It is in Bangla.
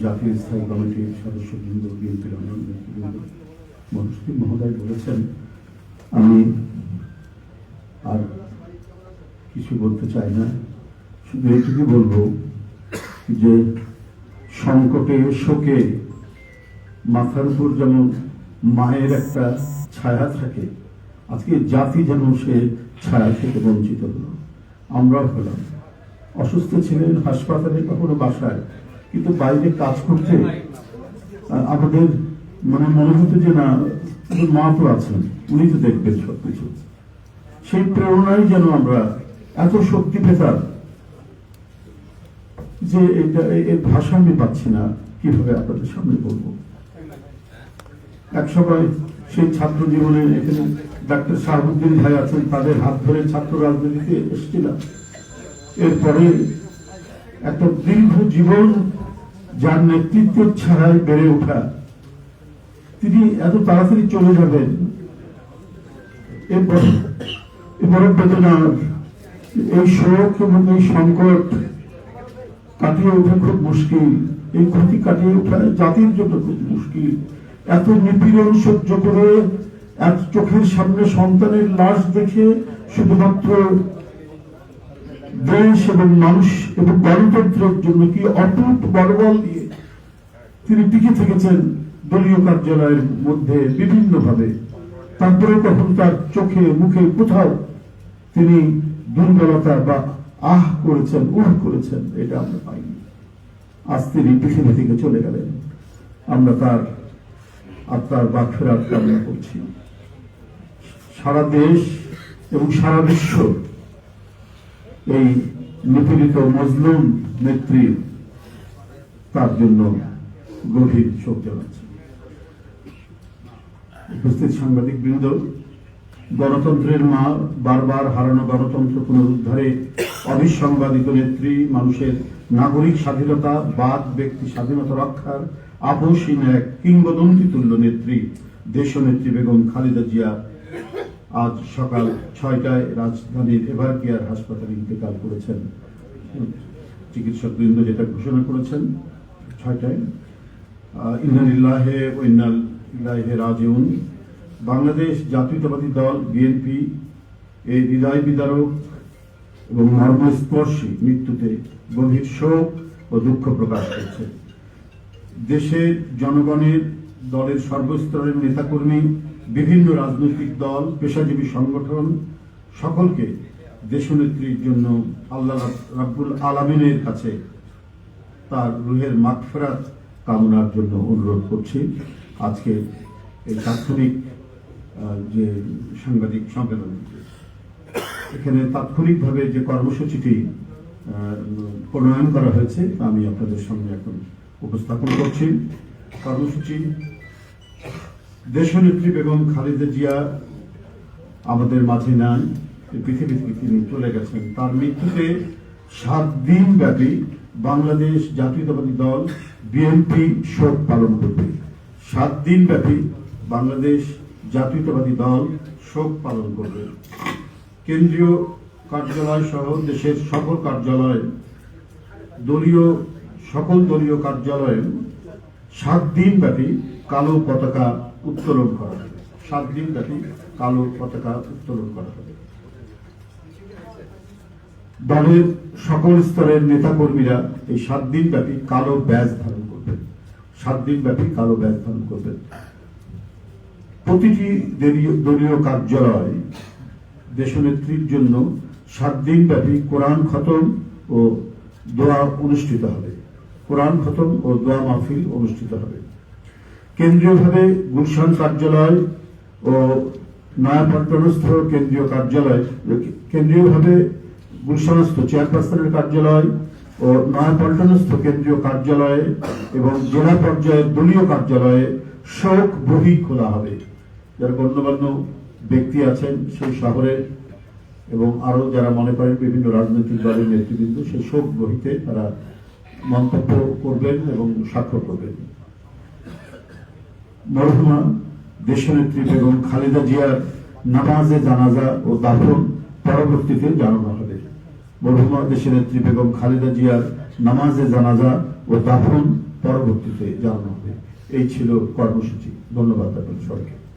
জাতীয় স্থায়ী কমিটির সদস্যবৃন্দ, বিএনপির অন্যান্য নেতৃবৃন্দ মহোদয় বলেছেন, আমি আর কিছু বলতে চাই না, শুধু এইটুকু বলবো যে সংকটে শোকে মাথার উপর যেমন মায়ের একটা ছায়া থাকে, আজকে জাতি যেন সে ছায়া থেকে বঞ্চিত হলো। আমরাও হলাম, অসুস্থ ছিলেন হাসপাতালে, কখনো বাসায়, কিন্তু বাইরে কাজ করতে আমাদের মনে হতো যে না, মা তো আছেন, উনি তো দেখবেন সবকিছু। সেই প্রেরণায় যেন আমরা এত শক্তি পেতাম যে এটা এর ভাষা আমি পাচ্ছি না কিভাবে আপনাদের সামনে বলবো। এক সময় সেই ছাত্র জীবনে এখানে ডাক্তার শাহাবুদ্দিন ভাই আছেন, তাদের হাত ধরে ছাত্র রাজনীতিতে এসেছিলাম। এরপরে একটা দীর্ঘ জীবন যার নেতৃত্ব ছাড়াই বেড়ে ওঠা, তিনি এত তাড়াতাড়ি চলে যাবেন, এরপর বেদনা, এই শোক এবং এই সংকট কাটিয়ে ওঠা খুব মুশকিল, এই ক্ষতি কাটিয়ে ওঠা জাতির জন্য খুব মুশকিল। এত নিপীড়ন সহ্য করে, এক চোখের সামনে সন্তানের লাশ দেখে শুধুমাত্র দেশ এবং মানুষ এবং গণতন্ত্রের জন্য কি অটুট বড়বল দিয়ে তিনি টিকে থেকেছেন দলীয় কার্যালয়ের মধ্যে বিভিন্ন ভাবে। তারপরে তখন তার চোখে মুখে কোথাও তিনি দুর্বলতা বা আহ করেছেন, উহ করেছেন, এটা আমরা পাইনি। আজ তিনি পৃথিবী থেকে চলে গেলেন, আমরা তার আত্মার মাগফিরাত কামনা করছি। সারা দেশ এবং সারা বিশ্ব এই নিপীড়িত মজলুম নেত্রী তার জন্য গভীর শোক জানাচ্ছে। উপস্থিত সাংবাদিক বৃন্দ, গণতন্ত্রের মা, বারবার হারানো গণতন্ত্র পুনরুদ্ধারে অবিসংবাদিত নেত্রী, মানুষের নাগরিক স্বাধীনতা, বাদ ব্যক্তি স্বাধীনতা রক্ষার আপসহীন এক কিংবদন্তি তুল্য নেত্রী দেশনেত্রী বেগম খালেদা জিয়া আজ সকাল 6টায় রাজধানীর এভার কেয়ার হাসপাতালে ইন্তেকাল করেছেন। চিকিৎসক বৃন্দ যেটা ঘোষণা করেছেন 6টায়। ইন্না লিল্লাহি ওয়া ইন্না ইলাইহি রাজিউন। বাংলাদেশ জাতীয়তাবাদী দল বিএনপি এই হৃদয় বিদারক এবং মর্মস্পর্শী মৃত্যুতে গভীর শোক ও দুঃখ প্রকাশ করছে। দেশের জনগণের, দলের সর্বস্তরের নেতাকর্মী, বিভিন্ন রাজনৈতিক দল, পেশাজীবী সংগঠন সকলকে দেশনেত্রীর জন্য আল্লাহ রাব্বুল আলামিনের কাছে তার রুহের মাগফিরাত কামনার জন্য অনুরোধ করছি। আজকে এই তাৎক্ষণিক যে সাংবাদিক সম্মেলন, এখানে তাৎক্ষণিকভাবে যে কর্মসূচিটি প্রণয়ন করা হয়েছে আমি আপনাদের সামনে এখন উপস্থাপন করছি। কর্মসূচি: দেশনেত্রী বেগম খালেদা জিয়া আমাদের মাঝে নাই, পৃথিবী থেকে তিনি চলে গেছেন। তার মৃত্যুতে 7 দিন ব্যাপী বাংলাদেশ জাতীয়তাবাদী দল বিএনপি শোক পালন করবে। 7 দিন ব্যাপী বাংলাদেশ জাতীয়তাবাদী দল শোক পালন করবে। কেন্দ্রীয় কার্যালয় সহ দেশের সকল কার্যালয়, সকল দলীয় কার্যালয়ে 7 দিন ব্যাপী কালো পতাকা উত্তোলন করা হবে। 7 দিন ব্যাপী কালো পতাকা উত্তোলন করা হবে। দলের সকল স্তরের নেতাকর্মীরা এই 7 দিন ব্যাপী কালো ব্যাজ ধারণ করবেন। 7 দিন ব্যাপী কালো ব্যাজ ধারণ করবেন। প্রতিটি দলীয় কার্যালয় দেশনেত্রীর জন্য 7 দিন ব্যাপী কোরআন খতম ও দোয়া অনুষ্ঠিত হবে। কোরআন খতম ও দোয়া মাহফিল অনুষ্ঠিত হবে। কেন্দ্রীয়ভাবে গুলশান কার্যালয় ও নয়াপল্টনস্থ কেন্দ্রীয় কার্যালয়, কেন্দ্রীয়ভাবে গুলশানস্থ চেয়ারপারসনের কার্যালয় ও নয়াপল্টনস্থ কেন্দ্রীয় কার্যালয়ে এবং জেলা পর্যায়ের দলীয় কার্যালয়ে শোক বহি খোলা হবে। যারা গণ্যমান্য ব্যক্তি আছেন সেই শহরে এবং আরো যারা মনে করেন বিভিন্ন রাজনৈতিক দলের নেতৃবৃন্দ, সেই শোক বহিতে তারা মন্তব্য করবেন এবং স্বাক্ষর করবেন। মরহুমা দেশনেত্রী বেগম খালেদা জিয়ার নামাজে জানাজা ও দাফন পরবর্তীতে জানানো হবে। মরহুমা দেশনেত্রী বেগম খালেদা জিয়ার নামাজে জানাজা ও দাফন পরবর্তীতে জানানো হবে। এই ছিল কর্মসূচি। ধন্যবাদ আপনাদের সবাইকে।